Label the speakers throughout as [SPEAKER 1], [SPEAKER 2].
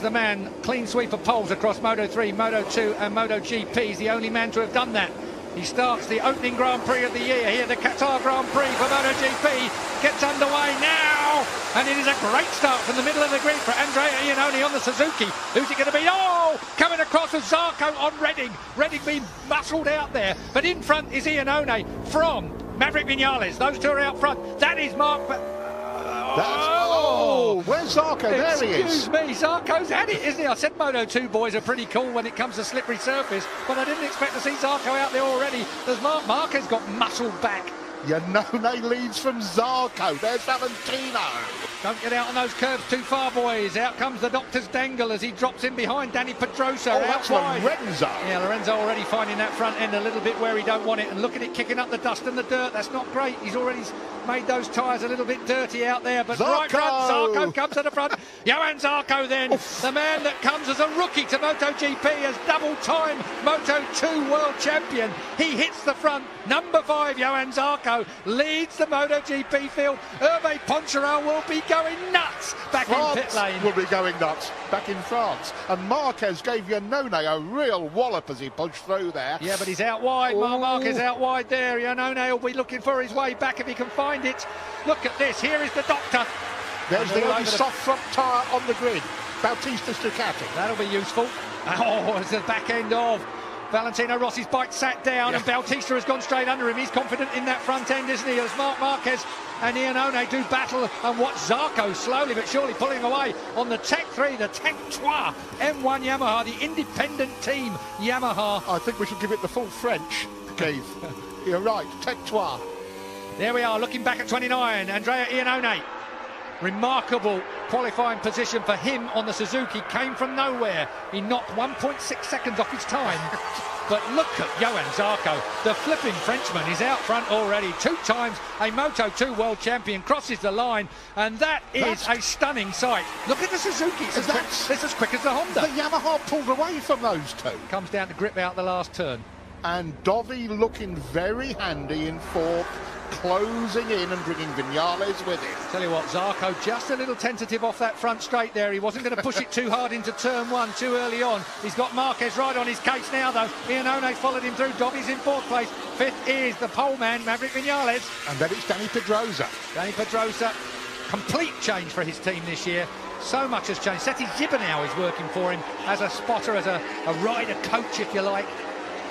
[SPEAKER 1] the man, clean sweep of poles across Moto3, Moto2 and MotoGP. He's the only man to have done that. He starts the opening Grand Prix of the year here, the Qatar Grand Prix for MotoGP. Gets underway now, and it is a great start from the middle of the grid for Andrea Iannone on the Suzuki. Who's it going to be? Oh, coming across with Zarco on Redding. Redding being muscled out there, but in front is Iannone from Maverick Vinales. Those two are out front. That is Mark...
[SPEAKER 2] where's Zarco? There he is.
[SPEAKER 1] Excuse me, Zarco's had it, isn't he? I said Moto2 boys are pretty cool when it comes to slippery surface, but I didn't expect to see Zarco out there already. There's Marquez got muscled back.
[SPEAKER 2] Iannone leads from Zarco. There's Valentino.
[SPEAKER 1] Don't get out on those curves too far, boys. Out comes the doctor's dangle as he drops in behind Danny Pedrosa.
[SPEAKER 2] Oh, that's Lorenzo.
[SPEAKER 1] Yeah, Lorenzo already finding that front end a little bit where he don't want it. And look at it kicking up the dust and the dirt. That's not great. He's already made those tyres a little bit dirty out there. But right front, Zarco comes to the front. Johan Zarco then, the man that comes as a rookie to MotoGP as double-time Moto2 world champion. He hits the front. Number 5, Johan Zarco, leads the MotoGP field. Hervé Poncharal will be going nuts back in pit lane.
[SPEAKER 2] Will be going nuts back in France. And Marquez gave Iannone a real wallop as he punched through there.
[SPEAKER 1] Yeah, but he's out wide. Marquez out wide there. Iannone will be looking for his way back if he can find it. Look at this. Here is the doctor.
[SPEAKER 2] There's the only soft front tyre on the grid. Bautista's Ducati.
[SPEAKER 1] That'll be useful. Oh, it's the back end of Valentino Rossi's bike sat down, and Bautista has gone straight under him. He's confident in that front end, isn't he? As Marc Marquez and Iannone do battle, and watch Zarco slowly but surely pulling away on the Tech 3, the Tech 3 M1 Yamaha, the independent team Yamaha.
[SPEAKER 2] I think we should give it the full French, Keith. You're right, Tech 3.
[SPEAKER 1] There we are, looking back at 29, Andrea Iannone. Remarkable qualifying position for him on the Suzuki, came from nowhere. He knocked 1.6 seconds off his time. But look at Johan Zarco, the flipping Frenchman is out front already. 2 times a Moto2 world champion, crosses the line, and that is a stunning sight. Look at the Suzuki, it's as quick as the Honda.
[SPEAKER 2] The Yamaha pulled away from those two.
[SPEAKER 1] Comes down to grip out the last turn.
[SPEAKER 2] And Dovi looking very handy in 4th, closing in and bringing Vinales with him.
[SPEAKER 1] Tell you what, Zarco just a little tentative off that front straight there. He wasn't going to push it too hard into turn 1 too early on. He's got Marquez right on his case now, though. Iannone followed him through. Dovi's in 4th place. 5th is the pole man, Maverick Vinales.
[SPEAKER 2] And then it's Danny Pedrosa.
[SPEAKER 1] Danny Pedrosa, complete change for his team this year. So much has changed. Seti Gibernau is working for him as a spotter, as a rider coach, if you like.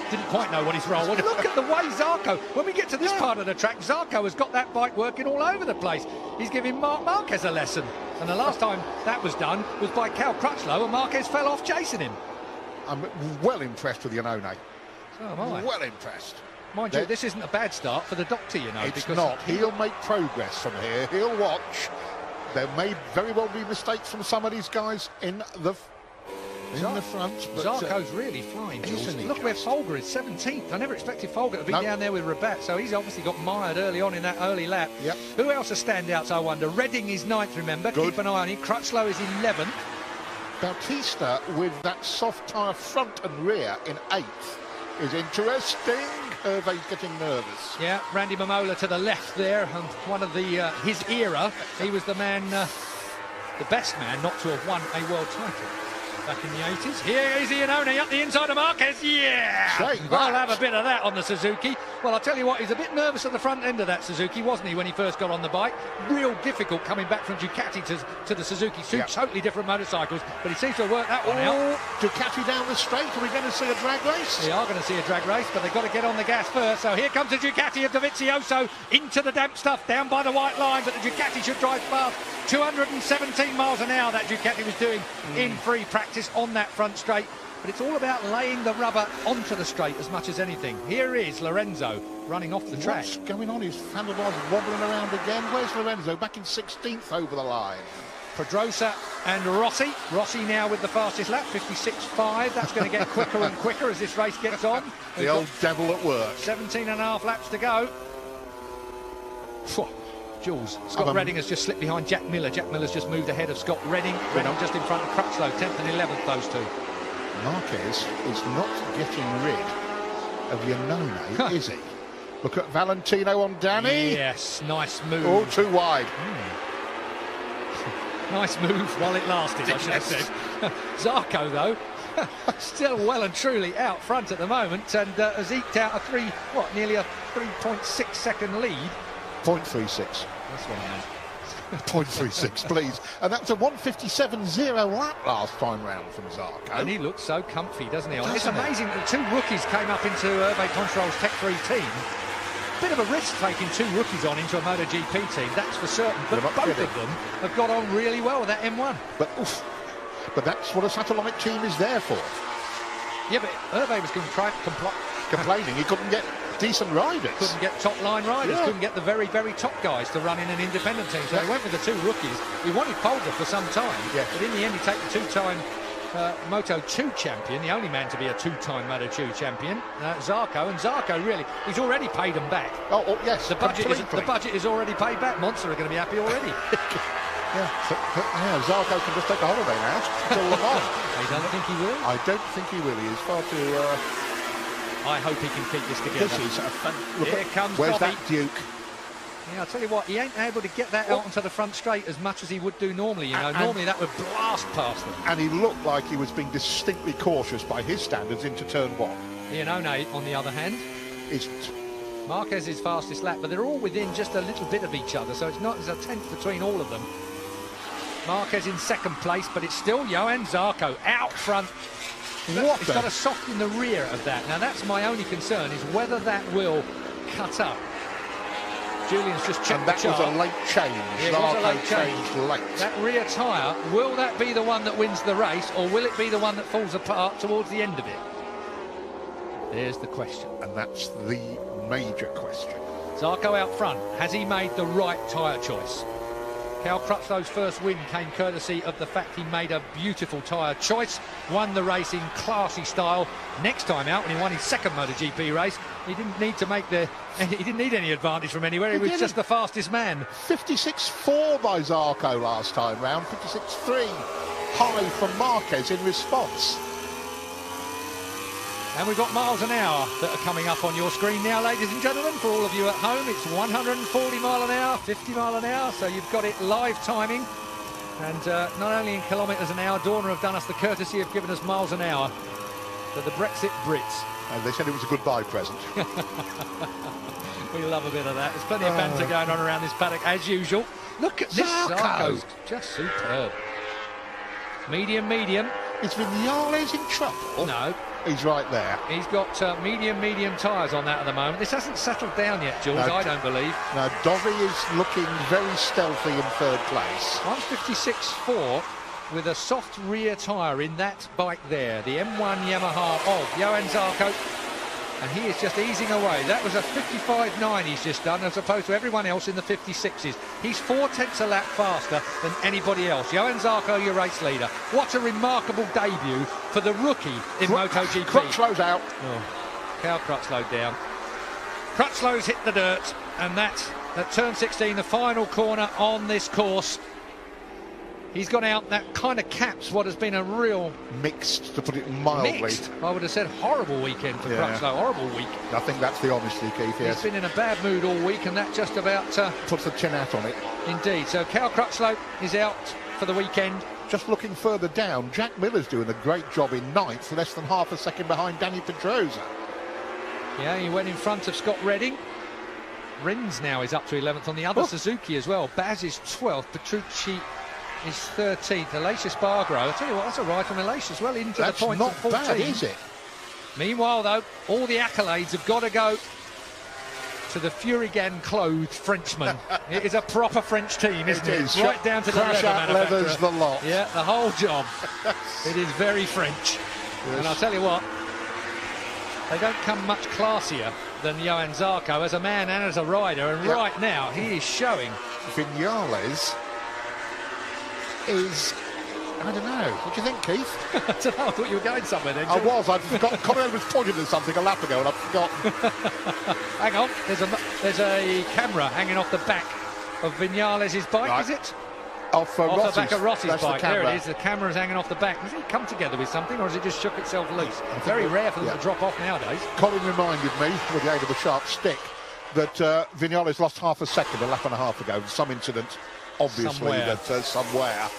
[SPEAKER 1] Didn't quite know what his role was. Look at the way Zarco, when we get to this part of the track, Zarco has got that bike working all over the place. He's giving Marc Marquez a lesson. And the last time that was done was by Cal Crutchlow, and Marquez fell off chasing him.
[SPEAKER 2] I'm well impressed with Iannone.
[SPEAKER 1] So am I.
[SPEAKER 2] Well impressed.
[SPEAKER 1] Mind you, this isn't a bad start for the doctor, you know.
[SPEAKER 2] It's not. He'll make progress from here. He'll watch. There may very well be mistakes from some of these guys in the front. But
[SPEAKER 1] Zarco's really flying, Jules. Look where Folger is, 17th. I never expected Folger to be down there with Rabat, so he's obviously got mired early on in that early lap.
[SPEAKER 2] Yep.
[SPEAKER 1] Who else are standouts, I wonder? Redding is 9th, remember.
[SPEAKER 2] Good.
[SPEAKER 1] Keep an eye on him. Crutchlow is 11th.
[SPEAKER 2] Bautista with that soft tyre front and rear in 8th is interesting. Hervé's getting nervous.
[SPEAKER 1] Yeah, Randy Mamola to the left there, and one of the his era. He was the man, the best man not to have won a world title back in the 80s. Here is Iannone up the inside of Marquez. Yeah! I'll have a bit of that on the Suzuki. Well, I'll tell you what, he's a bit nervous at the front end of that Suzuki, wasn't he, when he first got on the bike? Real difficult coming back from Ducati to the Suzuki. Two totally different motorcycles, but he seems to have worked that one out.
[SPEAKER 2] Ducati down the straight. Are we going to see a drag race?
[SPEAKER 1] We are going to see a drag race, but they've got to get on the gas first. So here comes the Ducati of Dovisioso into the damp stuff, down by the white line, but the Ducati should drive fast. 217 miles an hour that Ducati was doing in free practice on that front straight. But it's all about laying the rubber onto the straight as much as anything. Here is Lorenzo running off the track.
[SPEAKER 2] What's going on? His handlebars wobbling around again. Where's Lorenzo? Back in 16th over the line.
[SPEAKER 1] Pedrosa and Rossi. Rossi now with the fastest lap, 56.5. That's going to get quicker and quicker as this race gets on.
[SPEAKER 2] The old devil at work.
[SPEAKER 1] 17 and a half laps to go. Jules, Scott Redding has just slipped behind Jack Miller. Jack Miller's just moved ahead of Scott Redding. Redding just in front of Crutchlow, 10th and 11th, those two.
[SPEAKER 2] Marquez is not getting rid of Iannone, is he? Look at Valentino on Danny.
[SPEAKER 1] Yes, nice move.
[SPEAKER 2] All too wide.
[SPEAKER 1] Nice move while it lasted, I should have said. Zarco, though, still well and truly out front at the moment, and has eked out nearly a 3.6 second lead.
[SPEAKER 2] 0.36.
[SPEAKER 1] That's what I meant.
[SPEAKER 2] 0.36, please. And that was a 1:57.0 lap last time round from Zarco.
[SPEAKER 1] And he looks so comfy, doesn't he? It's amazing that 2 rookies came up into Hervé Control's Tech 3 team. Bit of a risk taking 2 rookies on into a MotoGP team, that's for certain. But both of them have got on really well with that M1.
[SPEAKER 2] But that's what a satellite team is there for.
[SPEAKER 1] Yeah, but Hervé was
[SPEAKER 2] complaining he couldn't get decent riders.
[SPEAKER 1] Couldn't get top-line riders, couldn't get the very, very top guys to run in an independent team. So he went with the 2 rookies. He wanted Polder for some time, but in the end he took the 2-time Moto2 champion, the only man to be a 2-time Moto2 champion, Zarco. And Zarco, really, he's already paid them back.
[SPEAKER 2] Oh yes,
[SPEAKER 1] the budget is already paid back. Monster are going to be happy already.
[SPEAKER 2] Zarco can just take a holiday now until Le Mans.
[SPEAKER 1] I don't think he will.
[SPEAKER 2] I don't think he will. He is far too...
[SPEAKER 1] I hope he can keep this together.
[SPEAKER 2] This is
[SPEAKER 1] Here comes
[SPEAKER 2] where's
[SPEAKER 1] Bobby.
[SPEAKER 2] that Duke?
[SPEAKER 1] Yeah, I'll tell you what, he ain't able to get that out onto the front straight as much as he would do normally, you know. Normally that would blast past them.
[SPEAKER 2] And he looked like he was being distinctly cautious by his standards into turn 1.
[SPEAKER 1] Ian One, on the other hand,
[SPEAKER 2] isn't.
[SPEAKER 1] Marquez is fastest lap, but they're all within just a little bit of each other, so there's a tenth between all of them. Marquez in second place, but it's still Johan Zarco out front. He's got to soften the rear of that. Now that's my only concern, is whether that will cut up. Julian's just checked the chart.
[SPEAKER 2] And that was a late change.
[SPEAKER 1] Yeah, it was a late change.
[SPEAKER 2] Late.
[SPEAKER 1] That rear tyre, will that be the one that wins the race, or will it be the one that falls apart towards the end of it? There's the question.
[SPEAKER 2] And that's the major question.
[SPEAKER 1] Zarco out front. Has he made the right tyre choice? Cal Crutchlow's first win came courtesy of the fact he made a beautiful tyre choice, won the race in classy style. Next time out, when he won his second MotoGP race, he didn't need to he didn't need any advantage from anywhere. He was just the fastest man.
[SPEAKER 2] 56.4 by Zarco last time round, 56.3 high from Marquez in response.
[SPEAKER 1] And we've got miles an hour that are coming up on your screen now, ladies and gentlemen. For all of you at home, it's 140 mile an hour, 50 mile an hour, so you've got it live timing. And not only in kilometres an hour, Dorna have done us the courtesy of giving us miles an hour. So the Brexit Brits.
[SPEAKER 2] And they said it was a goodbye present.
[SPEAKER 1] We love a bit of that. There's plenty of banter going on around this paddock, as usual. Look at this Zarco. Just superb. Medium.
[SPEAKER 2] Is Vinales in trouble?
[SPEAKER 1] No.
[SPEAKER 2] He's right there.
[SPEAKER 1] He's got medium tyres on that at the moment. This hasn't settled down yet, Jules, I don't believe.
[SPEAKER 2] No, Dovi is looking very stealthy in third place.
[SPEAKER 1] 156.4 with a soft rear tyre in that bike there. The M1 Yamaha of Johan Zarco. And he is just easing away. That was a 55.9 he's just done, as opposed to everyone else in the 56s. He's 4/10 a lap faster than anybody else. Johan Zarco, your race leader. What a remarkable debut for the rookie in MotoGP.
[SPEAKER 2] Crutchlow's out.
[SPEAKER 1] Oh, Cal Crutchlow down. Crutchlow's hit the dirt, and that's at turn 16, the final corner on this course. He's gone out. That kind of caps what has been a real...
[SPEAKER 2] Mixed, to put it mildly.
[SPEAKER 1] Mixed. I would have said horrible weekend for Crutchlow. Horrible week.
[SPEAKER 2] I think that's the honesty, Keith, yes.
[SPEAKER 1] He's been in a bad mood all week, and that just about...
[SPEAKER 2] puts the tin hat on it.
[SPEAKER 1] Indeed. So Cal Crutchlow is out for the weekend.
[SPEAKER 2] Just looking further down, Jack Miller's doing a great job in ninth, less than half a second behind Danny Pedrosa.
[SPEAKER 1] Yeah, he went in front of Scott Redding. Rins now is up to 11th on the other Suzuki as well. Baz is 12th. Petrucci is 13th. Alessia Spargro, I'll tell you what, that's a ride from Alessia as well, into the points at 14.
[SPEAKER 2] That's not bad, is it?
[SPEAKER 1] Meanwhile, though, all the accolades have got to go to the Furigan-clothed Frenchman. It is a proper French team, isn't it?
[SPEAKER 2] Is.
[SPEAKER 1] Right down to the leather manufacturer.
[SPEAKER 2] Leathers, the lot.
[SPEAKER 1] Yeah, the whole job. It is very French. Yes. And I'll tell you what, they don't come much classier than Johan Zarco as a man and as a rider, and right now he is showing.
[SPEAKER 2] Vinales is, I don't know. What do you think, Keith?
[SPEAKER 1] I don't know. I thought you were going somewhere then.
[SPEAKER 2] I was. I'd forgotten. Conrad was pointing at something a lap ago, and I've forgotten.
[SPEAKER 1] Hang on. There's a camera hanging off the back of Vinales' bike, is it?
[SPEAKER 2] Off the
[SPEAKER 1] back of Rossi's bike. There it is. The camera's hanging off the back. Has it come together with something, or has it just shook itself loose? Very rare for them to drop off nowadays.
[SPEAKER 2] Colin reminded me, with the aid of a sharp stick, that Vinales lost half a second a lap and a half ago in some incident obviously, somewhere.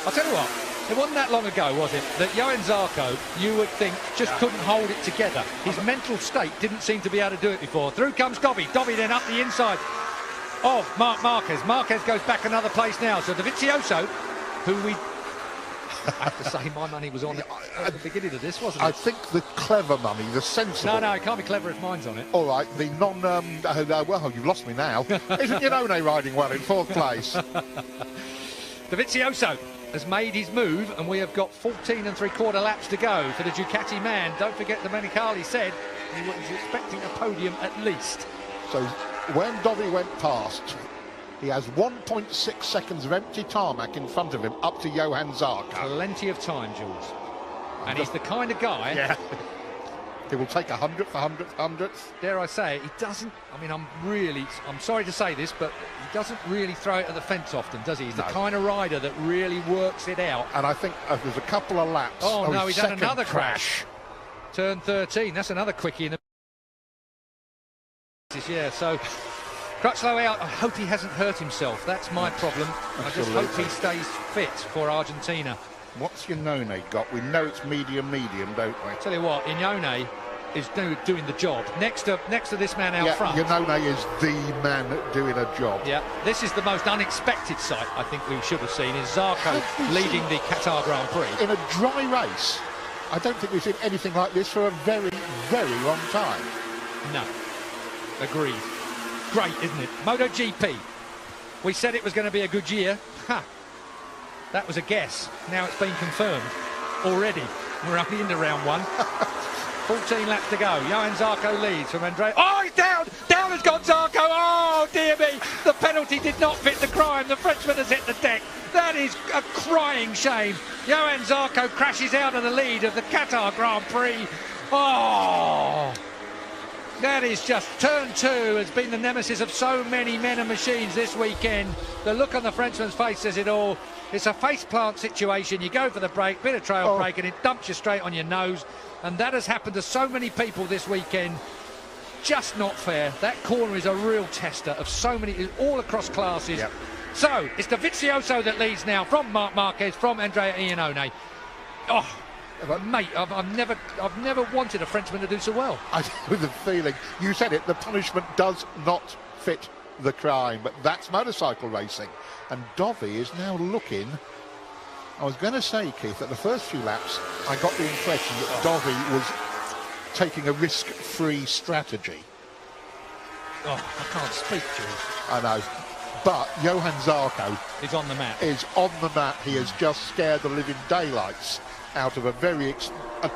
[SPEAKER 1] I'll tell you what, it wasn't that long ago, was it, that Johan Zarco, you would think, just couldn't hold it together. His mental state didn't seem to be able to do it before. Through comes Dovi. Dovi then up the inside of Marques. Marques goes back another place now. So Dovisioso, who we... I have to say, my money was on it at the beginning of this, wasn't it?
[SPEAKER 2] I think the clever money, the sensible...
[SPEAKER 1] No, it can't be clever if mine's on it.
[SPEAKER 2] All right, the well, you've lost me now. Isn't Iannone riding well in 4th place?
[SPEAKER 1] Dovisioso has made his move, and we have got 14 3/4 laps to go for the Ducati man. Don't forget that Menicali said he was expecting a podium at least.
[SPEAKER 2] So when Dovi went past, he has 1.6 seconds of empty tarmac in front of him up to Johan Zarco.
[SPEAKER 1] Plenty of time, Jules. And he's the kind of guy...
[SPEAKER 2] Yeah. He will take 100th, 100th, 100th.
[SPEAKER 1] Dare I say it, he doesn't... I mean, I'm sorry to say this, but he doesn't really throw it at the fence often, does he? He's the kind of rider that really works it out.
[SPEAKER 2] And I think there's a couple of laps.
[SPEAKER 1] Oh, no, he's had another crash. Turn 13, that's another quickie in the... Yeah, so... Crutchlow out. I hope he hasn't hurt himself. That's my problem. I just hope he stays fit for Argentina.
[SPEAKER 2] What's Iannone got? We know it's medium, don't we?
[SPEAKER 1] Tell you what, Iannone is doing the job. Next to this man out front.
[SPEAKER 2] Iannone is the man doing a job.
[SPEAKER 1] Yeah, this is the most unexpected sight I think we should have seen, is Zarco leading the Qatar Grand Prix.
[SPEAKER 2] In a dry race, I don't think we've seen anything like this for a very, very long time.
[SPEAKER 1] No, agreed. Great, isn't it? MotoGP. We said it was going to be a good year. Ha! That was a guess. Now it's been confirmed already. We're only into round 1. 14 laps to go. Johan Zarco leads from Andrea. Oh, he's down! Down has gone Zarco! Oh, dear me! The penalty did not fit the crime. The Frenchman has hit the deck. That is a crying shame. Johan Zarco crashes out of the lead of the Qatar Grand Prix. Oh! That is just... Turn 2 has been the nemesis of so many men and machines this weekend. The look on the Frenchman's face says it all. It's a face-plant situation. You go for the brake, bit of trail brake, and it dumps you straight on your nose. And that has happened to so many people this weekend. Just not fair. That corner is a real tester of so many, all across classes. Yep. So, it's Dovisioso that leads now from Marc Marquez, from Andrea Iannone. Oh... Mate, I've never wanted a Frenchman to do so well.
[SPEAKER 2] I with the feeling, you said it, the punishment does not fit the crime, but that's motorcycle racing. And Dovi is now looking... I was going to say, Keith, that the first few laps, I got the impression that Dovi was taking a risk-free strategy.
[SPEAKER 1] Oh, I can't speak, Jules.
[SPEAKER 2] I know. But Johan Zarco...
[SPEAKER 1] He's on the map.
[SPEAKER 2] ...is on the map. He has just scared the living daylights out of a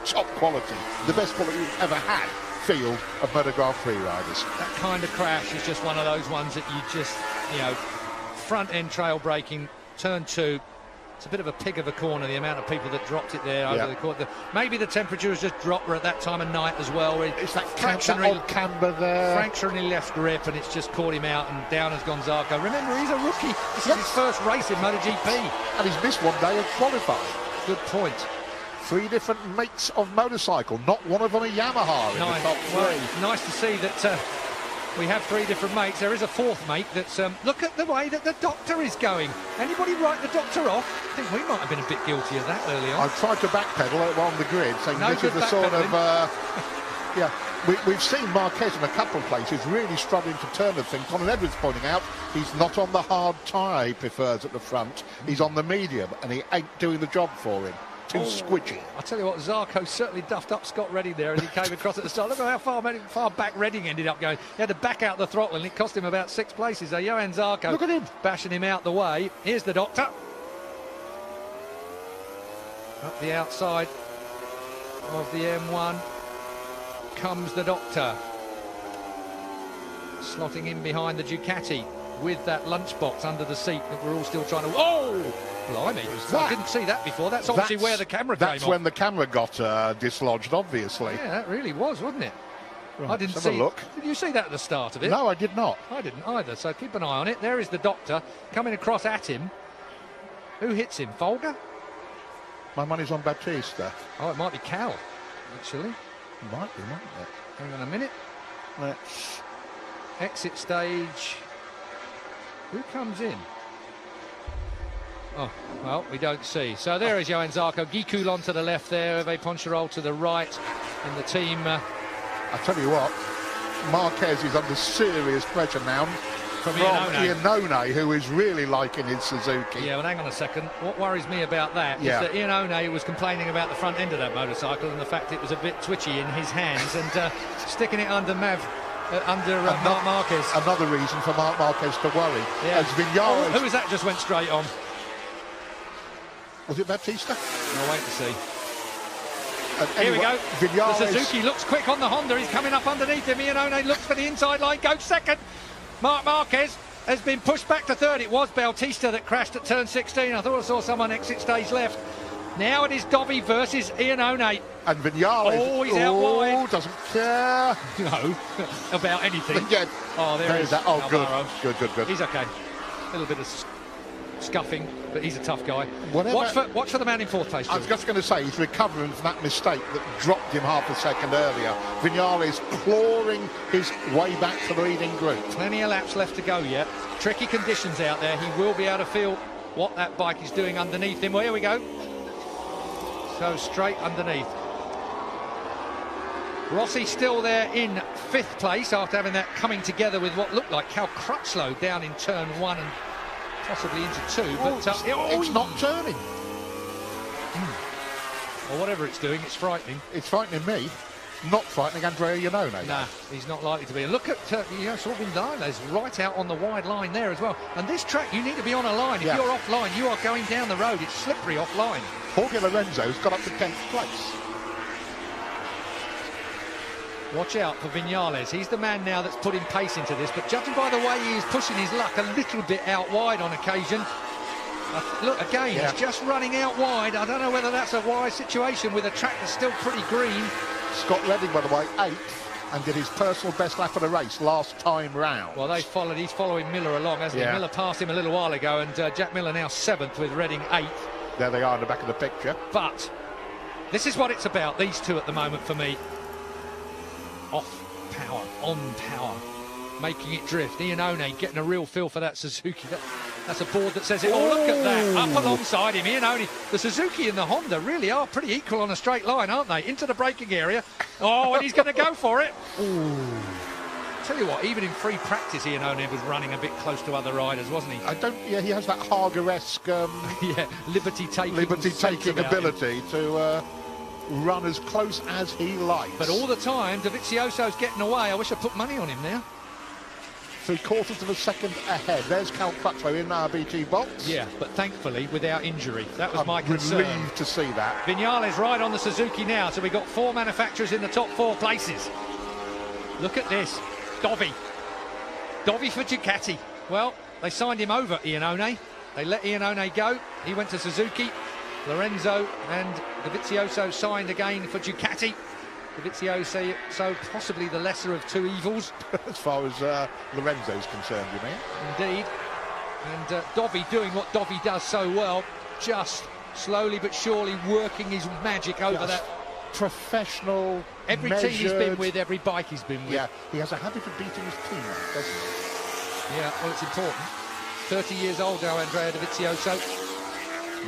[SPEAKER 2] top quality, the best quality we've ever had field of Moto Grand Prix riders.
[SPEAKER 1] That kind of crash is just one of those ones that you just, front end trail braking, turn 2. It's a bit of a pig of a corner, the amount of people that dropped it there over the corner. Maybe the temperature has just dropped at that time of night as well.
[SPEAKER 2] It's that odd camber there.
[SPEAKER 1] Fractionally left grip, and it's just caught him out, and down has gone Zarco. Remember, he's a rookie. This is his first race in MotoGP.
[SPEAKER 2] And he's missed one day of qualifying.
[SPEAKER 1] Good point.
[SPEAKER 2] 3 different makes of motorcycle, not one of them a Yamaha in the top 3.
[SPEAKER 1] Well, nice to see that we have 3 different makes. There is a 4th make that's... look at the way that the doctor is going. Anybody write the doctor off? I think we might have been a bit guilty of that early on.
[SPEAKER 2] I tried to backpedal on the grid, saying this is the sort of... we've seen Marquez in a couple of places really struggling to turn the thing. Colin Edwards pointing out he's not on the hard tyre he prefers at the front. He's on the medium, and he ain't doing the job for him. Too squidgy.
[SPEAKER 1] I tell you what, Zarco certainly duffed up Scott Redding there as he came across at the start. Look at how far back Redding ended up going. He had to back out the throttle, and it cost him about 6 places. So Johan Zarco,
[SPEAKER 2] look at him,
[SPEAKER 1] bashing him out the way. Here's the doctor. Up the outside of the M1 comes the doctor. Slotting in behind the Ducati with that lunchbox under the seat that we're all still trying to... Oh! Blimey, I didn't see that before. That's obviously where the camera came off.
[SPEAKER 2] That's when the camera got dislodged, obviously.
[SPEAKER 1] Yeah, that really was, wasn't it?
[SPEAKER 2] Right,
[SPEAKER 1] I didn't see.
[SPEAKER 2] have a look.
[SPEAKER 1] Did you see that at the start of it?
[SPEAKER 2] No, I did not.
[SPEAKER 1] I didn't either, so keep an eye on it. There is the doctor coming across at him. Who hits him? Folger?
[SPEAKER 2] My money's on Batista.
[SPEAKER 1] Oh, it might be Cal, actually.
[SPEAKER 2] It might be, mightn't it?
[SPEAKER 1] Hang on a minute.
[SPEAKER 2] Let's...
[SPEAKER 1] Exit stage. Who comes in? Oh, well, we don't see. So there is Johann Zarco. Guy Coulon to the left there, Hervé Poncharal to the right. And the team...
[SPEAKER 2] I tell you what, Marquez is under serious pressure now from Iannone, who is really liking his Suzuki.
[SPEAKER 1] Yeah, but hang on a second. What worries me about that is that Iannone was complaining about the front end of that motorcycle and the fact it was a bit twitchy in his hands and sticking it under Marc Marquez.
[SPEAKER 2] Another reason for Marc Marquez to worry.
[SPEAKER 1] Yeah.
[SPEAKER 2] As Vinales...
[SPEAKER 1] who was that just went straight on?
[SPEAKER 2] Was it Bautista?
[SPEAKER 1] I'll wait to see.
[SPEAKER 2] Anyway,
[SPEAKER 1] here we go.
[SPEAKER 2] Vinales...
[SPEAKER 1] The Suzuki looks quick on the Honda. He's coming up underneath him. Iannone looks for the inside line, goes second. Marc Marquez has been pushed back to third. It was Bautista that crashed at turn 16. I thought I saw someone exit stage left. Now it is Dovi versus Iannone.
[SPEAKER 2] And Vinales...
[SPEAKER 1] Oh, he's out wide.
[SPEAKER 2] Doesn't care.
[SPEAKER 1] No, about anything.
[SPEAKER 2] Yeah.
[SPEAKER 1] Oh, there is that.
[SPEAKER 2] Oh,
[SPEAKER 1] Alvaro.
[SPEAKER 2] Good.
[SPEAKER 1] He's okay. A little bit of scuffing, but he's a tough guy.
[SPEAKER 2] Whatever,
[SPEAKER 1] watch for the man in fourth place.
[SPEAKER 2] I was just going to say, he's recovering from that mistake that dropped him half a second earlier. Vinales clawing his way back to the leading group.
[SPEAKER 1] Plenty of laps left to go yet. Tricky conditions out there. He will be able to feel what that bike is doing underneath him. Well, here we go. So straight underneath. Rossi still there in fifth place after having that coming together with what looked like Cal Crutchlow down in turn 1 and possibly into 2.
[SPEAKER 2] It's not turning.
[SPEAKER 1] Or whatever it's doing, it's frightening.
[SPEAKER 2] It's frightening me. Not frightening Andrea Iannone.
[SPEAKER 1] Nah, he's not likely to be. And look at Vinales right out on the wide line there as well. And this track, you need to be on a line. If you're offline, you are going down the road. It's slippery offline.
[SPEAKER 2] Jorge Lorenzo's got up to 10th place.
[SPEAKER 1] Watch out for Vinales. He's the man now that's putting pace into this. But judging by the way he is pushing his luck a little bit out wide on occasion. Look, again, he's just running out wide. I don't know whether that's a wise situation with a track that's still pretty green.
[SPEAKER 2] Scott Redding, by the way, 8th, and did his personal best lap of the race last time round.
[SPEAKER 1] Well, he's following Miller along, hasn't he? Miller passed him a little while ago, and Jack Miller now 7th with Redding 8th.
[SPEAKER 2] There they are in the back of the picture.
[SPEAKER 1] But this is what it's about, these two at the moment for me. Off power, on power, making it drift. Iannone getting a real feel for that Suzuki. That's a board that says it. Oh, look at that, up alongside him. Iannone, the Suzuki and the Honda really are pretty equal on a straight line, aren't they? Into the braking area. Oh, and he's going to go for it. Ooh. Tell you what, even in free practice, Iannone was running a bit close to other riders, wasn't he?
[SPEAKER 2] He has that Hager-esque... liberty-taking ability to... run as close as he likes.
[SPEAKER 1] But all the time, Dovizioso's getting away. I wish I put money on him now.
[SPEAKER 2] 3/4 of a second ahead. There's Cal Crutchlow in our BT box.
[SPEAKER 1] Yeah, but thankfully without injury. That was my concern.
[SPEAKER 2] I'm relieved to see that.
[SPEAKER 1] Vinales right on the Suzuki now, so we've got 4 manufacturers in the top 4 places. Look at this. Dovi for Ducati. Well, they signed him over, Iannone. They let Iannone go. He went to Suzuki. Lorenzo and Dovizioso signed again for Ducati. Dovizioso, so possibly the lesser of 2 evils.
[SPEAKER 2] As far as Lorenzo's concerned, you mean?
[SPEAKER 1] Indeed. And Dovi doing what Dovi does so well, just slowly but surely working his magic over that.
[SPEAKER 2] Professional,
[SPEAKER 1] every
[SPEAKER 2] measured...
[SPEAKER 1] team he's been with, every bike he's been with.
[SPEAKER 2] Yeah, he has a habit of beating his team, doesn't he?
[SPEAKER 1] Yeah, well, it's important. 30 years old now, Andrea Dovizioso.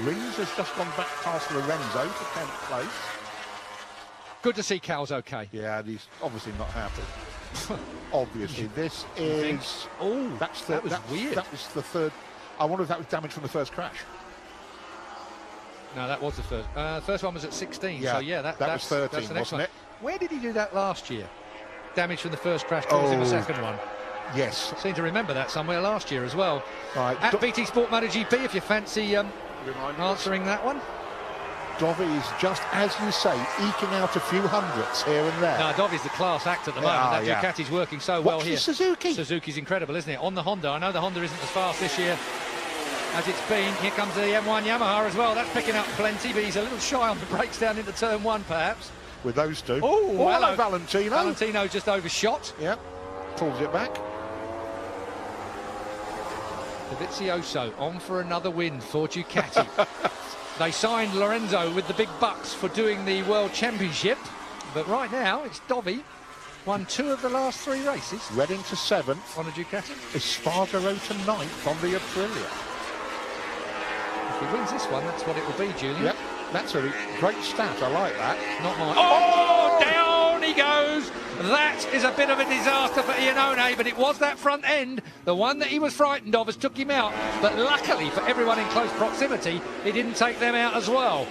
[SPEAKER 2] Rings has just gone back past Lorenzo to 10th place.
[SPEAKER 1] Good to see Cal's okay.
[SPEAKER 2] Yeah, and he's obviously not happy. Obviously, this is...
[SPEAKER 1] Oh, that was weird.
[SPEAKER 2] That was the third... I wonder if that was damage from the first crash.
[SPEAKER 1] No, that was the first. The first one was at 16, so yeah, that
[SPEAKER 2] was 13,
[SPEAKER 1] that's the next
[SPEAKER 2] wasn't
[SPEAKER 1] one.
[SPEAKER 2] it?
[SPEAKER 1] Where did he do that last year? Damage from the first crash causing the second one.
[SPEAKER 2] Yes.
[SPEAKER 1] Seem to remember that somewhere last year as well.
[SPEAKER 2] Right.
[SPEAKER 1] At BT Sport MotoGP, if you fancy answering that one.
[SPEAKER 2] Dovi is just, as you say, eking out a few hundredths here and there.
[SPEAKER 1] No, Dovi's the class act at the moment. That Ducati's working so well here.
[SPEAKER 2] Suzuki.
[SPEAKER 1] Suzuki's incredible, isn't it? On the Honda. I know the Honda isn't as fast this year as it's been. Here comes the M1 Yamaha as well. That's picking up plenty, but he's a little shy on the brakes down into turn 1, perhaps.
[SPEAKER 2] With those two.
[SPEAKER 1] Oh, hello,
[SPEAKER 2] Valentino.
[SPEAKER 1] Valentino just overshot.
[SPEAKER 2] Yep. Pulls it back.
[SPEAKER 1] Dovizioso on for another win for Ducati. They signed Lorenzo with the big bucks for doing the World Championship, but right now it's Dovi. Won 2 of the last 3 races.
[SPEAKER 2] Redding to 7th.
[SPEAKER 1] On a Ducati.
[SPEAKER 2] Espargaro to 9th on the Aprilia.
[SPEAKER 1] If he wins this one, that's what it will be, Julian.
[SPEAKER 2] Yep, that's a great stat. I like that.
[SPEAKER 1] Not mine. Oh, down he goes. That is a bit of a disaster for Iannone, but it was that front end, the one that he was frightened of, has took him out. But luckily for everyone in close proximity, he didn't take them out as well.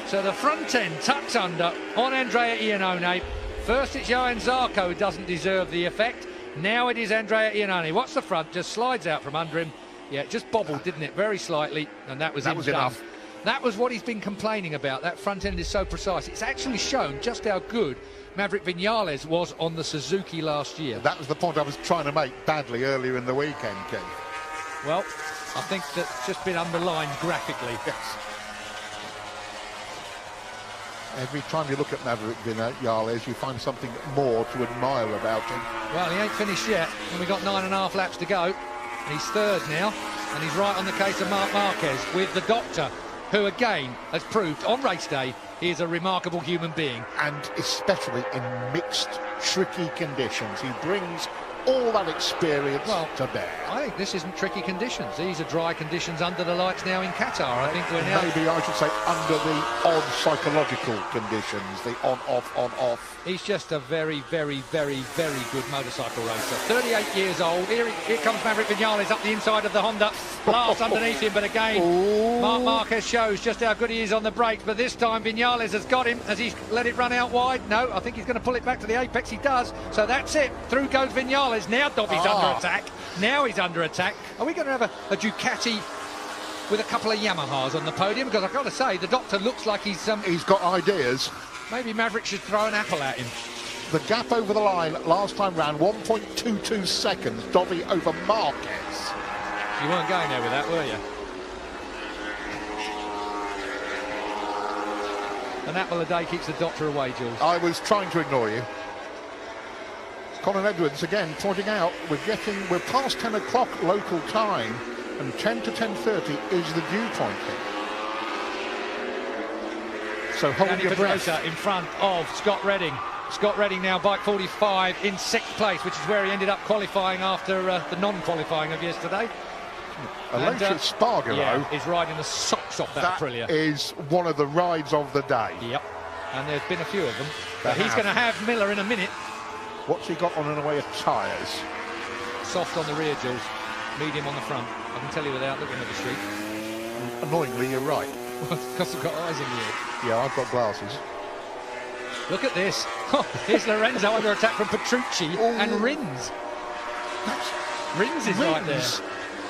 [SPEAKER 1] So the front end tucks under on Andrea Iannone. First it's Johan Zarco who doesn't deserve the effect. Now it is Andrea Iannone. Watch the front, just slides out from under him. Yeah, it just bobbled, didn't it? Very slightly, and that was enough. That was what he's been complaining about. That front end is so precise. It's actually shown just how good Maverick Vinales was on the Suzuki last year.
[SPEAKER 2] That was the point I was trying to make badly earlier in the weekend, Keith.
[SPEAKER 1] Well, I think that's just been underlined graphically.
[SPEAKER 2] Yes. Every time you look at Maverick Vinales, you find something more to admire about him.
[SPEAKER 1] Well, he ain't finished yet, and we've got 9.5 laps to go. He's third now, and he's right on the case of Marc Marquez with the doctor, who again has proved on race day he is a remarkable human being.
[SPEAKER 2] And especially in mixed, tricky conditions. He brings all that experience to bear.
[SPEAKER 1] I think this isn't tricky conditions. These are dry conditions under the lights now in Qatar. I think we're now...
[SPEAKER 2] Maybe I should say under the odd psychological conditions, the on-off, on-off.
[SPEAKER 1] He's just a very, very, very, very good motorcycle racer. 38 years old. Here comes Maverick Vinales up the inside of the Honda. Blast underneath him, but again, Marc Marquez shows just how good he is on the brakes. But this time, Vinales has got him as he's let it run out wide. No, I think he's going to pull it back to the apex. He does. So that's it. Through goes Vinales. Now Dovi's under attack. Now he's under attack. Are we going to have a Ducati with a couple of Yamahas on the podium? Because I've got to say, the doctor looks like he's
[SPEAKER 2] got ideas.
[SPEAKER 1] Maybe Maverick should throw an apple at him.
[SPEAKER 2] The gap over the line last time round, 1.22 seconds. Dovi over Marquez.
[SPEAKER 1] You weren't going there with that, were you? An apple a day keeps the doctor away, Jules.
[SPEAKER 2] I was trying to ignore you. Colin Edwards again pointing out we're past 10 o'clock local time, and 10 to 10:30 is the dew point here. So hold your breath.
[SPEAKER 1] In front of Scott Redding. Scott Redding now bike 45 in 6th place, which is where he ended up qualifying after the non-qualifying of yesterday.
[SPEAKER 2] Alonso Spargaro
[SPEAKER 1] is riding the socks off that Aprilia.
[SPEAKER 2] That is one of the rides of the day.
[SPEAKER 1] Yep, and there's been a few of them. But he's going to have Miller in a minute.
[SPEAKER 2] What's he got on an array of tyres?
[SPEAKER 1] Soft on the rear, Jules. Medium on the front. I can tell you without looking at the street.
[SPEAKER 2] Annoyingly, you're right.
[SPEAKER 1] Because I've got eyes in the air.
[SPEAKER 2] Yeah, I've got glasses.
[SPEAKER 1] Look at this. Here's Lorenzo under attack from Petrucci and Rins. Rins is right there.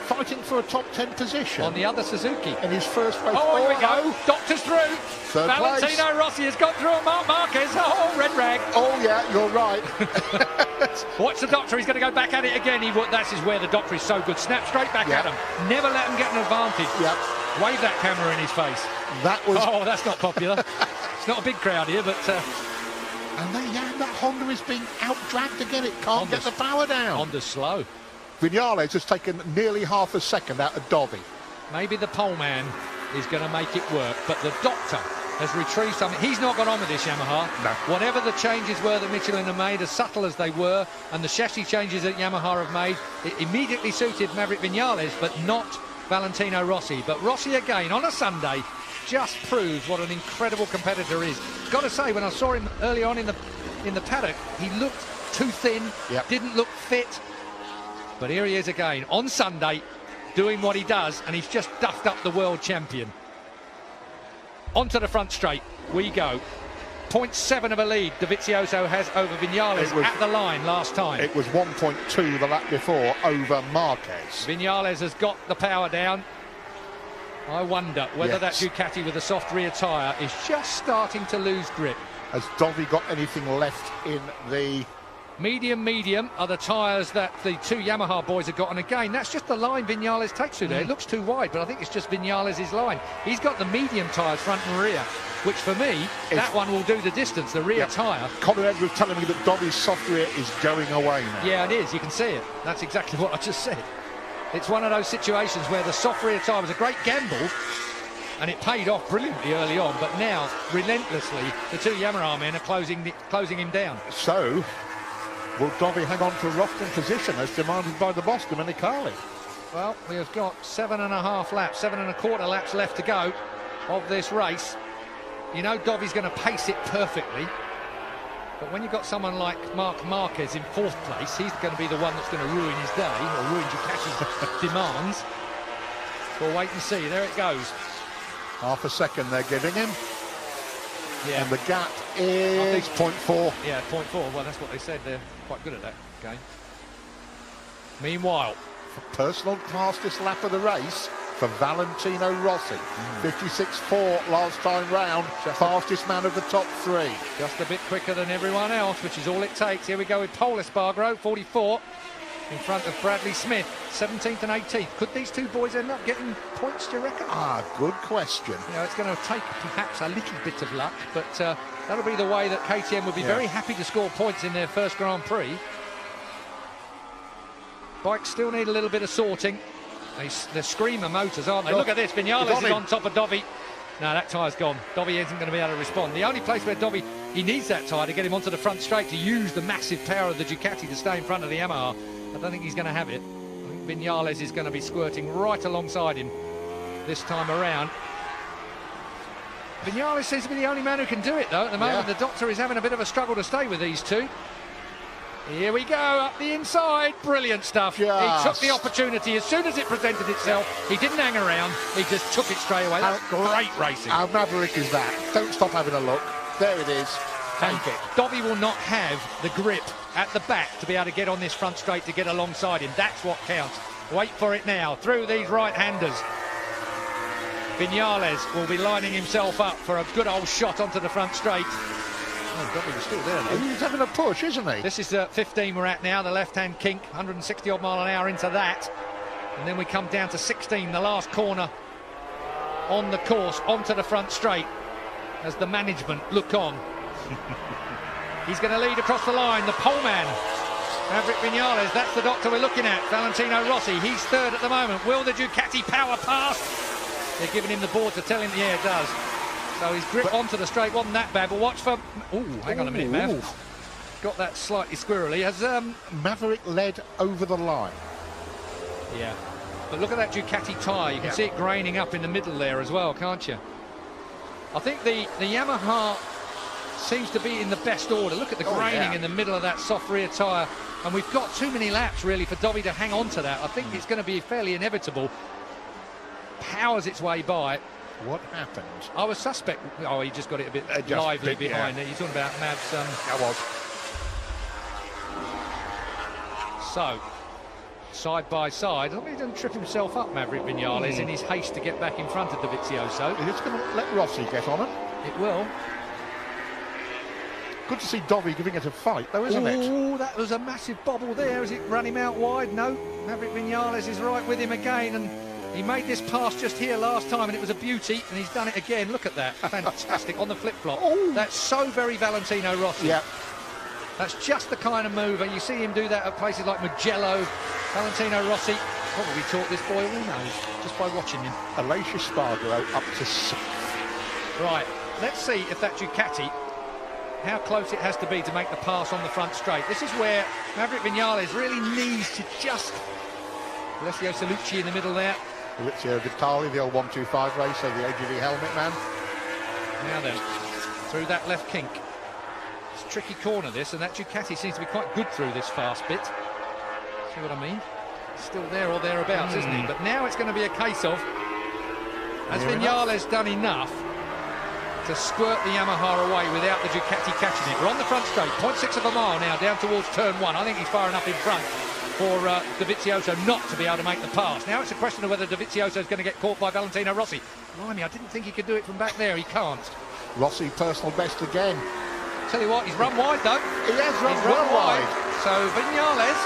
[SPEAKER 2] Fighting for a top 10 position.
[SPEAKER 1] On the other Suzuki.
[SPEAKER 2] In his first race.
[SPEAKER 1] Oh, here we go. Doctor's through.
[SPEAKER 2] Third
[SPEAKER 1] Valentino
[SPEAKER 2] place.
[SPEAKER 1] Rossi has got through on Marc Marquez. Oh, red rag.
[SPEAKER 2] Oh, yeah, you're right.
[SPEAKER 1] Watch the doctor. He's going to go back at it again. That is where the doctor is so good. Snap straight back at him. Never let him get an advantage.
[SPEAKER 2] Yep.
[SPEAKER 1] Wave that camera in his face.
[SPEAKER 2] That was...
[SPEAKER 1] Oh, that's not popular. It's not a big crowd here, but...
[SPEAKER 2] And that Honda is being out-dragged again. It can't get the power down.
[SPEAKER 1] Honda's slow.
[SPEAKER 2] Vinales has taken nearly half a second out of Dovi.
[SPEAKER 1] Maybe the pole man is going to make it work, but the doctor has retrieved something. He's not got on with this Yamaha.
[SPEAKER 2] No.
[SPEAKER 1] Whatever the changes were that Michelin have made, as subtle as they were, and the chassis changes that Yamaha have made, it immediately suited Maverick Vinales, but not Valentino Rossi. But Rossi again on a Sunday just proves what an incredible competitor is. Got to say, when I saw him early on in the paddock, he looked too thin, didn't look fit. But here he is again on Sunday, doing what he does, and he's just duffed up the world champion. Onto the front straight we go. 0.7 of a lead Dovisioso has over Vinales at the line last time.
[SPEAKER 2] It was 1.2 the lap before over Marquez.
[SPEAKER 1] Vinales has got the power down. I wonder whether that Ducati with a soft rear tyre is just starting to lose grip.
[SPEAKER 2] Has Dovi got anything left in the...
[SPEAKER 1] Medium are the tyres that the two Yamaha boys have got, and again, that's just the line Vinales takes through there. It looks too wide, but I think it's just Vinales' line. He's got the medium tyres front and rear, which for me, that one will do the distance, the rear tyre.
[SPEAKER 2] Colin Edwards telling me that Dovi's soft rear is going away now.
[SPEAKER 1] Yeah, it is. You can see it. That's exactly what I just said. It's one of those situations where the soft rear tyre was a great gamble, and it paid off brilliantly early on, but now, relentlessly, the two Yamaha men are closing him down.
[SPEAKER 2] So... will Dovi hang on to a Rockton position as demanded by the boss, Domenicali?
[SPEAKER 1] Well, we have got 7.5 laps, 7.25 laps left to go of this race. You know Dovi's going to pace it perfectly. But when you've got someone like Marques in 4th place, he's going to be the one that's going to ruin his day, or ruin Ducati's demands. We'll wait and see. There it goes.
[SPEAKER 2] Half a second they're giving him.
[SPEAKER 1] Yeah.
[SPEAKER 2] And the gap is 0.4.
[SPEAKER 1] Yeah, 0.4. Well, that's what they said. They're quite good at that game. Meanwhile,
[SPEAKER 2] personal fastest lap of the race for Valentino Rossi. 56.4 last time round. Fastest man of the top 3.
[SPEAKER 1] Just a bit quicker than everyone else, which is all it takes. Here we go with Paul Espargaro, 44. In front of Bradley Smith, 17th and 18th. Could these two boys end up getting points, do you reckon?
[SPEAKER 2] Good question.
[SPEAKER 1] You know, it's going to take perhaps a little bit of luck, but that'll be the way that KTM would be very happy to score points in their first Grand Prix. Bikes still need a little bit of sorting. They're screamer motors, aren't they? Look at this, Vinales is on top of Dovi. No, that tyre's gone. Dovi isn't going to be able to respond. The only place where Dovi, he needs that tyre to get him onto the front straight, to use the massive power of the Ducati to stay in front of the Yamaha. I don't think he's going to have it. I think Vinales is going to be squirting right alongside him this time around. Vinales seems to be the only man who can do it, though. At the moment, the doctor is having a bit of a struggle to stay with these two. Here we go, up the inside. Brilliant stuff. Yes. He took the opportunity as soon as it presented itself. He didn't hang around. He just took it straight away. That's great racing.
[SPEAKER 2] How maverick is that? Don't stop having a look. There it is. Take it.
[SPEAKER 1] Dovi will not have the grip at the back to be able to get on this front straight to get alongside him. That's what counts. Wait for it now. Through these right-handers. Vinales will be lining himself up for a good old shot onto the front straight. Oh, Dovi was still there, though.
[SPEAKER 2] He's having a push, isn't he?
[SPEAKER 1] This is 15 we're at now, the left-hand kink, 160-odd mile an hour into that. And then we come down to 16, the last corner on the course, onto the front straight, as the management look on. He's going to lead across the line, the pole man, Maverick Vinales. That's the doctor we're looking at, Valentino Rossi. He's 3rd at the moment. Will the Ducati power pass? They're giving him the board to tell him, yeah, it does. So his grip onto the straight wasn't that bad, but watch for... Oh, hang on a minute, Mav. Got that slightly squirrely. Has
[SPEAKER 2] Maverick led over the line.
[SPEAKER 1] Yeah. But look at that Ducati tyre. You can see it graining up in the middle there as well, can't you? I think the Yamaha seems to be in the best order. Look at the graining in the middle of that soft rear tyre. And we've got too many laps, really, for Dovi to hang on to that. I think it's going to be fairly inevitable. Powers its way by.
[SPEAKER 2] What happened?
[SPEAKER 1] I was suspect. Oh, he just got it a bit lively behind it. You're talking about Mav's...
[SPEAKER 2] I was.
[SPEAKER 1] So, side by side. I think he doesn't trip himself up, Maverick Vinales, in his haste to get back in front of Dovisioso.
[SPEAKER 2] It's going to let Rossi get on him.
[SPEAKER 1] It will.
[SPEAKER 2] Good to see Dovi giving it a fight, though, isn't it?
[SPEAKER 1] Oh, that was a massive bobble there. Has it run him out wide? No. Maverick Vinales is right with him again, and he made this pass just here last time, and it was a beauty, and he's done it again. Look at that. Fantastic on the flip-flop. That's so very Valentino Rossi.
[SPEAKER 2] Yeah.
[SPEAKER 1] That's just the kind of mover. You see him do that at places like Mugello. Valentino Rossi probably taught this boy all he knows just by watching him.
[SPEAKER 2] Alicia Spargaro up to 6th.
[SPEAKER 1] Right, let's see if that Ducati, how close it has to be to make the pass on the front straight. This is where Maverick Vinales really needs to just... Alessio Salucci in the middle there.
[SPEAKER 2] Maurizio Vitali, the old 125 racer, the AGV helmet man.
[SPEAKER 1] Now then, through that left kink. It's a tricky corner, this, and that Ducati seems to be quite good through this fast bit. See what I mean? Still there or thereabouts, isn't he? But now it's going to be a case of, has Vinales done enough to squirt the Yamaha away without the Ducati catching it? We're on the front straight, 0.6 of a mile now, down towards turn 1. I think he's far enough in front for Dovizioso not to be able to make the pass. Now it's a question of whether Dovizioso is going to get caught by Valentino Rossi. Blimey, I didn't think he could do it from back there. He can't.
[SPEAKER 2] Rossi personal best again.
[SPEAKER 1] Tell you what, he's run wide though.
[SPEAKER 2] He has run wide.
[SPEAKER 1] So Vinales,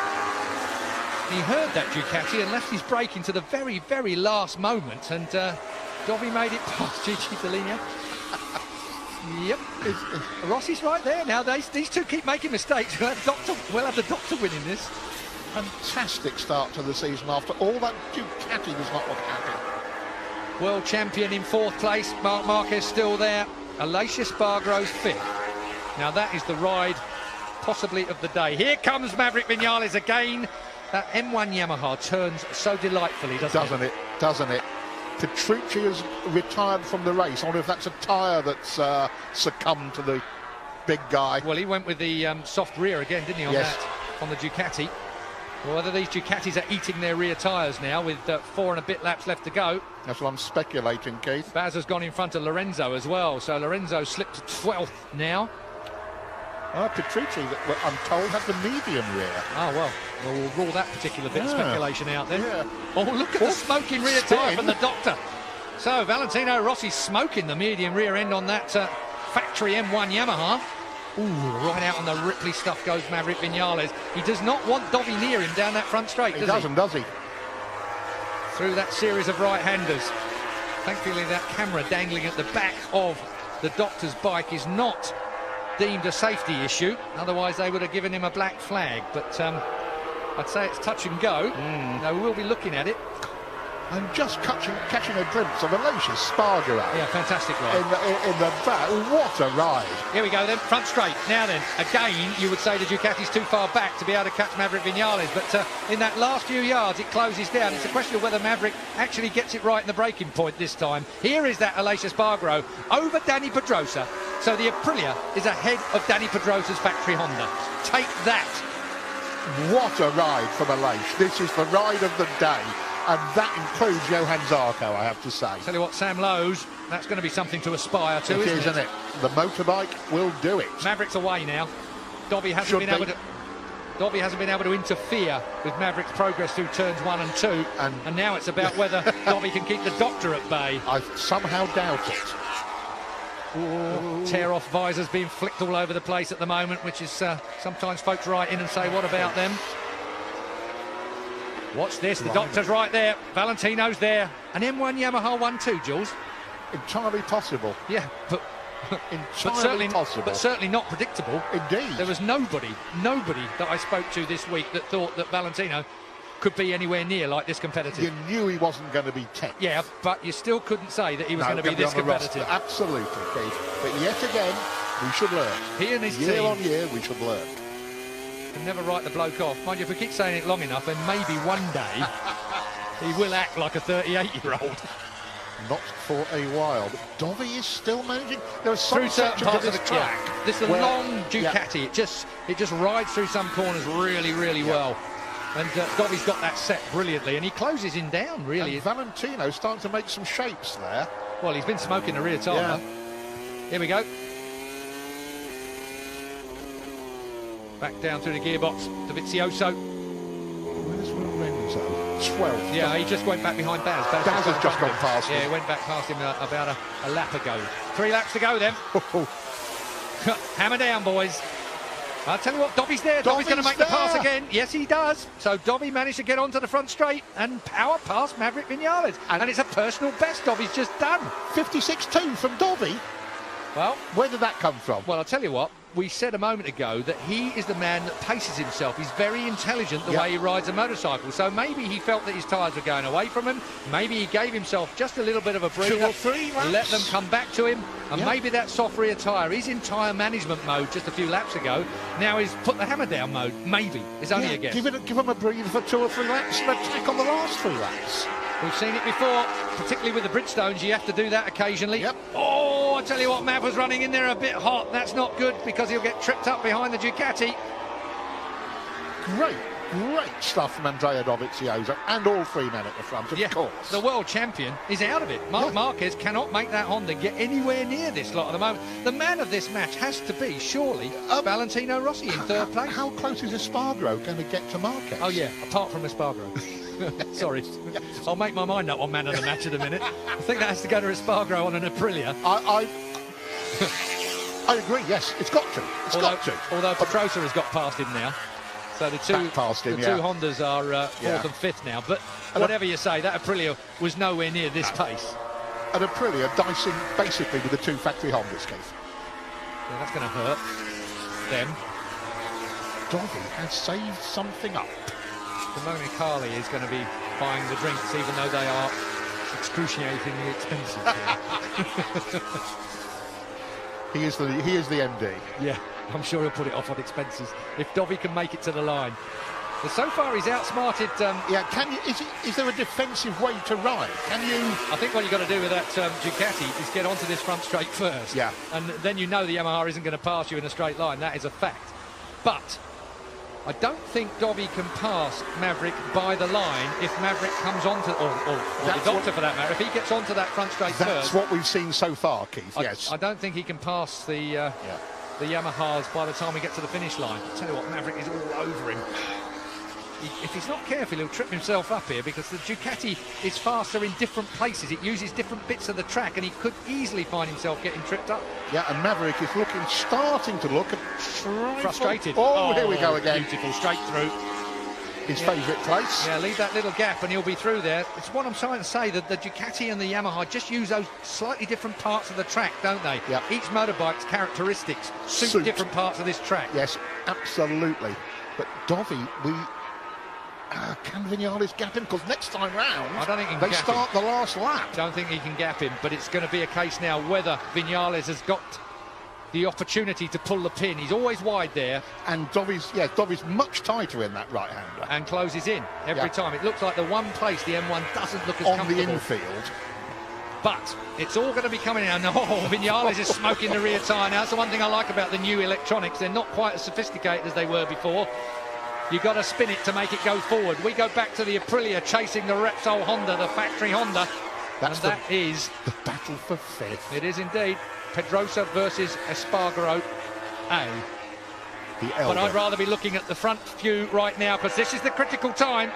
[SPEAKER 1] he heard that Ducati and left his brake into the very, very last moment, and Dovi made it past Gigi Dall'Igna. Yep, Rossi's right there. Now these two keep making mistakes. We'll have the doctor winning this.
[SPEAKER 2] Fantastic start to the season after all that. Ducati does not look happy.
[SPEAKER 1] World champion in 4th place. Marc Marquez still there. Alessio Spargaro's 5th. Now that is the ride possibly of the day. Here comes Maverick Vinales again. That M1 Yamaha turns so delightfully, doesn't it?
[SPEAKER 2] Doesn't it? Petrucci has retired from the race. I wonder if that's a tyre that's succumbed to the big guy.
[SPEAKER 1] Well, he went with the soft rear again, didn't he, on
[SPEAKER 2] Yes.
[SPEAKER 1] that, on the Ducati. Well, whether these Ducatis are eating their rear tyres now with 4 and a bit laps left to go.
[SPEAKER 2] That's what I'm speculating, Keith.
[SPEAKER 1] Baz has gone in front of Lorenzo as well, so Lorenzo slipped to 12th now.
[SPEAKER 2] Petrucci, I'm told, had the medium rear.
[SPEAKER 1] Oh, well, we'll rule that particular bit of speculation out then.
[SPEAKER 2] Yeah.
[SPEAKER 1] Oh, look at the smoking rear tyre from the doctor. So, Valentino Rossi smoking the medium rear end on that factory M1 Yamaha. Ooh, right out on the Ripley stuff goes Maverick Vinales. He does not want Dovi near him down that front straight,
[SPEAKER 2] He doesn't, does he?
[SPEAKER 1] Through that series of right-handers. Thankfully, that camera dangling at the back of the doctor's bike is not deemed a safety issue. Otherwise, they would have given him a black flag. But I'd say it's touch and go. Now, we will be looking at it.
[SPEAKER 2] I'm just catching a glimpse of Aloysius Spargo
[SPEAKER 1] Yeah, fantastic ride.
[SPEAKER 2] in the back. What a ride.
[SPEAKER 1] Here we go then, front straight. Now then, again, you would say the Ducati's too far back to be able to catch Maverick Vinales, but in that last few yards, it closes down. It's a question of whether Maverick actually gets it right in the braking point this time. Here is that Aloysius Spargo over Danny Pedrosa. So the Aprilia is ahead of Danny Pedrosa's factory Honda. Take that.
[SPEAKER 2] What a ride from Aloysius. This is the ride of the day. And that includes Johan Zarco, I have to say.
[SPEAKER 1] Tell you what, Sam Lowe's, that's going to be something to aspire to, isn't it?
[SPEAKER 2] The motorbike will do it.
[SPEAKER 1] Maverick's away now. Dovi hasn't been able to interfere with Maverick's progress through turns 1 and 2. And now it's about whether Dovi can keep the doctor at bay.
[SPEAKER 2] I somehow doubt it.
[SPEAKER 1] Ooh, tear-off visors being flicked all over the place at the moment, which is sometimes folks write in and say, what about them? Watch this, the doctor's right there, Valentino's there. An M1 Yamaha 1-2, Jules.
[SPEAKER 2] Entirely possible.
[SPEAKER 1] Yeah, but
[SPEAKER 2] possible.
[SPEAKER 1] But certainly not predictable.
[SPEAKER 2] Indeed.
[SPEAKER 1] There was nobody that I spoke to this week that thought that Valentino could be anywhere near like this competitive.
[SPEAKER 2] You knew he wasn't going to be 10th.
[SPEAKER 1] Yeah, but you still couldn't say that he was going to be this competitive.
[SPEAKER 2] Absolutely, Keith. But yet again, we should learn.
[SPEAKER 1] He and his team.
[SPEAKER 2] Year on year, we should learn.
[SPEAKER 1] Can never write the bloke off. Mind you, if we keep saying it long enough, then maybe one day he will act like a 38-year-old.
[SPEAKER 2] Not for a while. But Dovi is still managing. There are some sections of this track.
[SPEAKER 1] Yeah. This is a long Ducati. It just rides through some corners really well. And Dovi's got that set brilliantly, and he closes him down, really.
[SPEAKER 2] And Valentino's starting to make some shapes there.
[SPEAKER 1] Well, he's been smoking the rear tyre.
[SPEAKER 2] Yeah.
[SPEAKER 1] Here we go. Back down through the gearbox, Dovisioso.
[SPEAKER 2] Where's Lorenzo? 12th.
[SPEAKER 1] Yeah, he just went back behind Baz.
[SPEAKER 2] Baz has just gone past him.
[SPEAKER 1] Yeah, he went back past him about a lap ago. 3 laps to go then. Hammer down, boys. I'll tell you what, Dovi's there. Dovi's going to make the pass again. Yes, he does. So Dovi managed to get onto the front straight and power past Maverick Vinales. And it's a personal best Dovi's just done.
[SPEAKER 2] 56.2 from Dovi.
[SPEAKER 1] Well,
[SPEAKER 2] where did that come from?
[SPEAKER 1] Well, I'll tell you what. We said a moment ago that he is the man that paces himself. He's very intelligent the way he rides a motorcycle. So maybe he felt that his tyres were going away from him. Maybe he gave himself just a little bit of a breather.
[SPEAKER 2] 2 or 3 laps.
[SPEAKER 1] Let them come back to him. And maybe that soft rear tyre, he's in tyre management mode just a few laps ago. Now he's put the hammer down mode. Maybe. It's only a guess.
[SPEAKER 2] Give him a breather for 2 or 3 laps and attack on the last 3 laps.
[SPEAKER 1] We've seen it before, particularly with the Bridgestones. You have to do that occasionally.
[SPEAKER 2] Yep.
[SPEAKER 1] Oh, I tell you what, Mav was running in there a bit hot. That's not good because he'll get tripped up behind the Ducati.
[SPEAKER 2] Great stuff from Andrea Dovizioso and all 3 men at the front, of course.
[SPEAKER 1] The world champion is out of it. Marquez cannot make that Honda get anywhere near this lot at the moment. The man of this match has to be, surely, Valentino Rossi in 3rd place.
[SPEAKER 2] How close is Espargaro going to get to Marquez?
[SPEAKER 1] Oh, yeah, apart from Espargaro. Sorry. I'll make my mind up on man of the match in a minute. I think that has to go to Espargaro on an Aprilia.
[SPEAKER 2] I agree, yes. It's got to.
[SPEAKER 1] Although Pedrosa has got past him now. So the two Hondas are 4th and 5th now. But whatever you say, that Aprilia was nowhere near this pace.
[SPEAKER 2] An Aprilia dicing basically with the 2 factory Hondas, Keith.
[SPEAKER 1] Yeah, that's going to hurt them.
[SPEAKER 2] Dovi has saved something up.
[SPEAKER 1] Simone Carli is going to be buying the drinks, even though they are excruciatingly expensive.
[SPEAKER 2] He is the MD.
[SPEAKER 1] Yeah, I'm sure he'll put it off on expenses. If Dovi can make it to the line, So far he's outsmarted.
[SPEAKER 2] Yeah, is there a defensive way to ride? Can you?
[SPEAKER 1] I think what you've got to do with that Ducati is get onto this front straight first.
[SPEAKER 2] Yeah.
[SPEAKER 1] And then you know the Yamaha isn't going to pass you in a straight line. That is a fact. But I don't think Dovi can pass Maverick by the line if Maverick comes onto, or the Doctor for that matter, if he gets onto that front straight first.
[SPEAKER 2] That's what we've seen so far, Keith, yes.
[SPEAKER 1] I don't think he can pass the Yamahas by the time we get to the finish line. I'll tell you what, Maverick is all over him. If he's not careful, he'll trip himself up here, because the Ducati is faster in different places. It uses different bits of the track, and he could easily find himself getting tripped up.
[SPEAKER 2] Yeah, and Maverick is starting to look
[SPEAKER 1] frustrated.
[SPEAKER 2] Oh, here we go again.
[SPEAKER 1] Beautiful, straight through.
[SPEAKER 2] His favourite place.
[SPEAKER 1] Yeah, leave that little gap and he'll be through there. It's what I'm trying to say, that the Ducati and the Yamaha just use those slightly different parts of the track, don't they?
[SPEAKER 2] Yep.
[SPEAKER 1] Each motorbike's characteristics suit different parts of this track.
[SPEAKER 2] Yes, absolutely. But Dovi, can Vinales gap him? Because next time round,
[SPEAKER 1] I don't think he can
[SPEAKER 2] they start the last lap.
[SPEAKER 1] Don't think he can gap him, but it's going to be a case now whether Vinales has got the opportunity to pull the pin. He's always wide there.
[SPEAKER 2] And Dovi's much tighter in that right-hander.
[SPEAKER 1] And closes in every time. It looks like the one place the M1 doesn't look as comfortable.
[SPEAKER 2] On the infield.
[SPEAKER 1] But it's all going to be coming out. No, Vinales is smoking the rear tyre now. That's the one thing I like about the new electronics. They're not quite as sophisticated as they were before. You've got to spin it to make it go forward. We go back to the Aprilia chasing the Repsol Honda, the factory Honda. That is
[SPEAKER 2] the battle for fifth.
[SPEAKER 1] It is indeed. Pedrosa versus Espargaro A. But I'd rather be looking at the front view right now, because this is the critical time.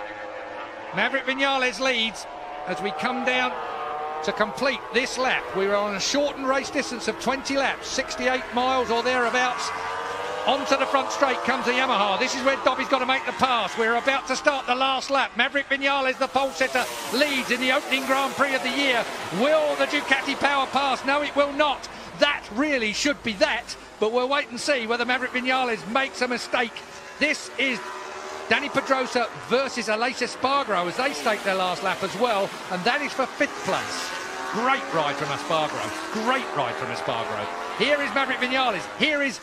[SPEAKER 1] Maverick Vinales leads as we come down to complete this lap. We're on a shortened race distance of 20 laps, 68 miles or thereabouts. Onto the front straight comes the Yamaha. This is where Dovi's got to make the pass. We're about to start the last lap. Maverick Vinales, the pole sitter, leads in the opening Grand Prix of the year. Will the Ducati power pass? No, it will not. That really should be that, but we'll wait and see whether Maverick Vinales makes a mistake. This is Dani Pedrosa versus Aleix Espargaro as they stake their last lap as well, and that is for 5th place. Great ride from Espargaro. Great ride from Espargaro. Here is Maverick Vinales. Here is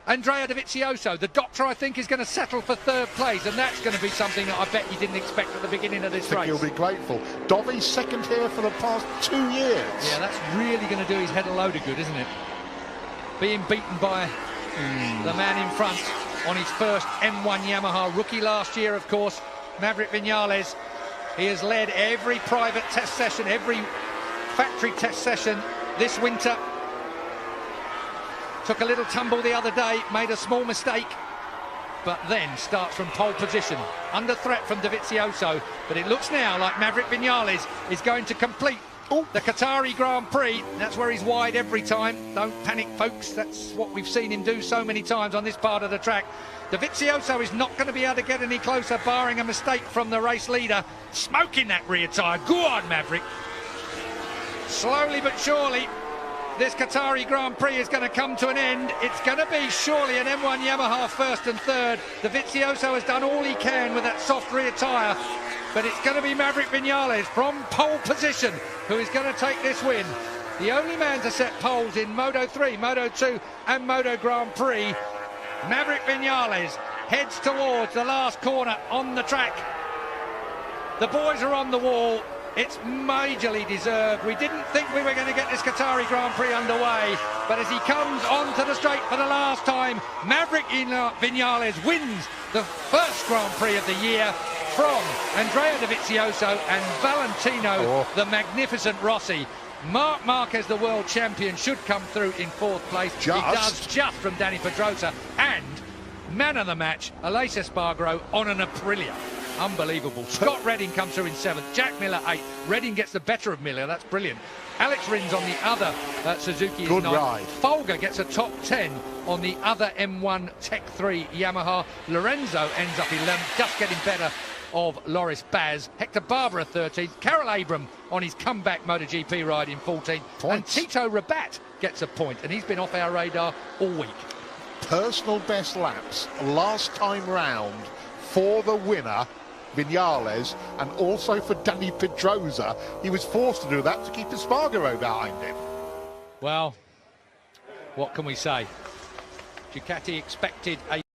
[SPEAKER 1] Andrea Dovizioso. The Doctor, I think, is going to settle for 3rd place, and that's going to be something that I bet you didn't expect at the beginning of this race.
[SPEAKER 2] He'll be grateful. Dovi's 2nd here for the past 2 years.
[SPEAKER 1] Yeah, that's really going to do his head a load of good, isn't it? Being beaten by the man in front on his first M1 Yamaha. Rookie last year, of course, Maverick Vinales. He has led every private test session, every factory test session this winter. Took a little tumble the other day, made a small mistake, but then starts from pole position. Under threat from Dovizioso, but it looks now like Maverick Vinales is going to complete the Qatari Grand Prix. That's where he's wide every time. Don't panic, folks. That's what we've seen him do so many times on this part of the track. Dovizioso is not going to be able to get any closer, barring a mistake from the race leader. Smoking that rear tyre. Go on, Maverick. Slowly but surely, this Qatari Grand Prix is going to come to an end. It's going to be surely an M1 Yamaha 1st and 3rd. Dovizioso has done all he can with that soft rear tyre, but it's going to be Maverick Vinales from pole position who is going to take this win. The only man to set poles in Moto 3, Moto 2 and Moto Grand Prix. Maverick Vinales heads towards the last corner on the track. The boys are on the wall. It's majorly deserved. We didn't think we were going to get this Qatari Grand Prix underway, but as he comes onto the straight for the last time, Maverick Vinales wins the 1st Grand Prix of the year from Andrea Dovizioso and Valentino, the magnificent Rossi. Marc Marquez, the world champion, should come through in 4th place. He does, just from Dani Pedrosa. And man of the match, Aleix Espargaro on an Aprilia. Unbelievable. Scott Redding comes through in 7th. Jack Miller 8th. Redding gets the better of Miller. That's brilliant. Alex Rins on the other Suzuki is 9th. Folger gets a top 10 on the other M1 Tech 3 Yamaha. Lorenzo ends up 11th, just getting better of Loris Baz. Hector Barbera 13th. Carol Abram on his comeback MotoGP ride in 14th. And Tito Rabat gets a point, and he's been off our radar all week.
[SPEAKER 2] Personal best laps last time round for the winner, Vinales, and also for Dani Pedrosa. He was forced to do that to keep Espargaro behind him.
[SPEAKER 1] Well, what can we say? Ducati expected a